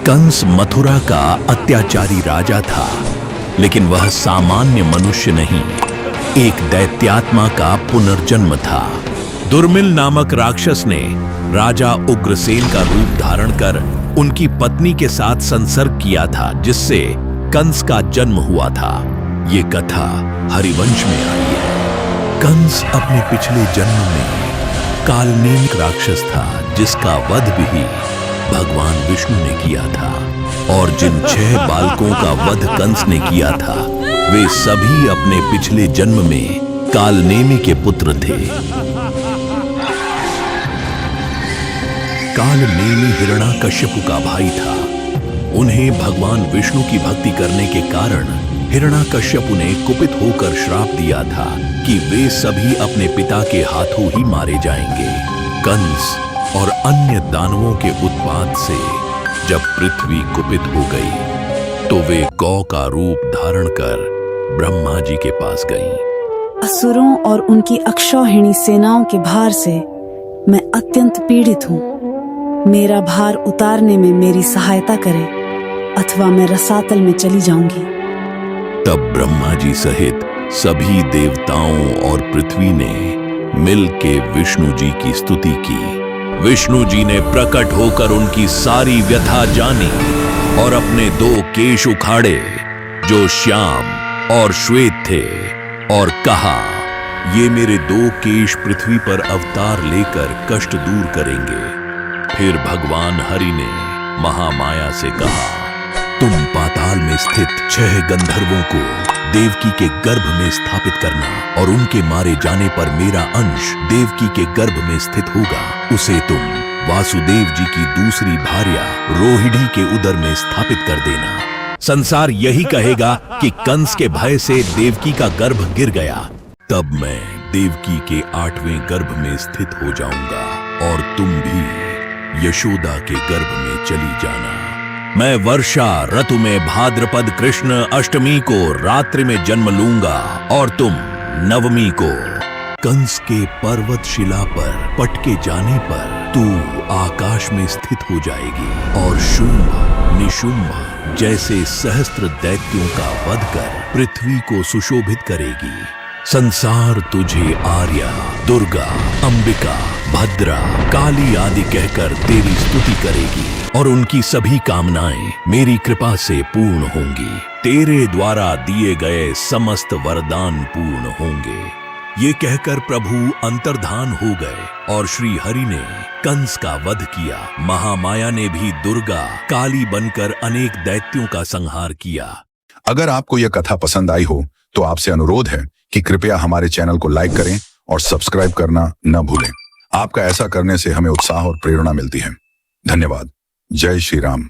कंस मथुरा का अत्याचारी राजा था, लेकिन वह सामान्य मनुष्य नहीं, एक दैत्यात्मा का पुनर्जन्म था। दुर्मिल नामक राक्षस ने राजा उग्रसेन का रूप धारण कर उनकी पत्नी के साथ संसर्ग किया था, जिससे कंस का जन्म हुआ था। ये कथा हरिवंश में आई है। कंस अपने पिछले जन्म में कालनेमिक राक्षस था, जिसका वध भी भगवान विष्णु ने किया था, और जिन 6 बालकों का वध कंस ने किया था, वे सभी अपने पिछले जन्म में कालनेमि के पुत्र थे। कालनेमि हिरण्याकश्यपु का भाई था। उन्हें भगवान विष्णु की भक्ति करने के कारण हिरण्याकश्यपु ने कुपित होकर श्राप दिया था कि वे सभी अपने पिता के हाथों ही मारे जाएंगे। कंस और अन्य दानवों के उत्पात से जब पृथ्वी कुपित हो गई, तो वे गौ का रूप धारण कर ब्रह्मा जी के पास गईं। असुरों और उनकी अक्षौहिणी सेनाओं के भार से मैं अत्यंत पीड़ित हूँ। मेरा भार उतारने में मेरी सहायता करें, अथवा मैं रसातल में चली जाऊंगी। तब ब्रह्मा जी सहित सभी देवताओं और पृथ्वी ने मिल के विष्णु जी की स्तुति की। विष्णु जी ने प्रकट होकर उनकी सारी व्यथा जानी और अपने 2 केश उखाड़े जो श्याम और श्वेत थे, और कहा, ये मेरे 2 केश पृथ्वी पर अवतार लेकर कष्ट दूर करेंगे। फिर भगवान हरि ने महामाया से कहा, तुम पाताल में स्थित 6 गंधर्वों को देवकी के गर्भ में स्थापित करना, और उनके मारे जाने पर मेरा अंश देवकी के गर्भ में स्थित होगा। उसे तुम वासुदेव जी की दूसरी भार्या रोहिणी के उदर में स्थापित कर देना। संसार यही कहेगा कि कंस के भय से देवकी का गर्भ गिर गया। तब मैं देवकी के 8वें गर्भ में स्थित हो जाऊंगा, और तुम भी यशोदा के गर्भ में चली जाना। मैं वर्षा ऋतु में भाद्रपद कृष्ण अष्टमी को रात्रि में जन्म लूंगा, और तुम नवमी को। कंस के पर्वत शिला पर पटके जाने पर तू आकाश में स्थित हो जाएगी, और शुंभ निशुंभ जैसे सहस्त्र दैत्यों का वध कर पृथ्वी को सुशोभित करेगी। संसार तुझे आर्या, दुर्गा, अंबिका, भद्रा, काली आदि कहकर तेरी स्तुति करेगी, और उनकी सभी कामनाएं मेरी कृपा से पूर्ण होंगी। तेरे द्वारा दिए गए समस्त वरदान पूर्ण होंगे। ये कहकर प्रभु अंतर्धान हो गए, और श्री हरि ने कंस का वध किया। महामाया ने भी दुर्गा काली बनकर अनेक दैत्यों का संहार किया। अगर आपको यह कथा पसंद आई हो, तो आपसे अनुरोध है कि कृपया हमारे चैनल को लाइक करें और सब्सक्राइब करना न भूलें। आपका ऐसा करने से हमें उत्साह और प्रेरणा मिलती है। धन्यवाद। जय श्री राम।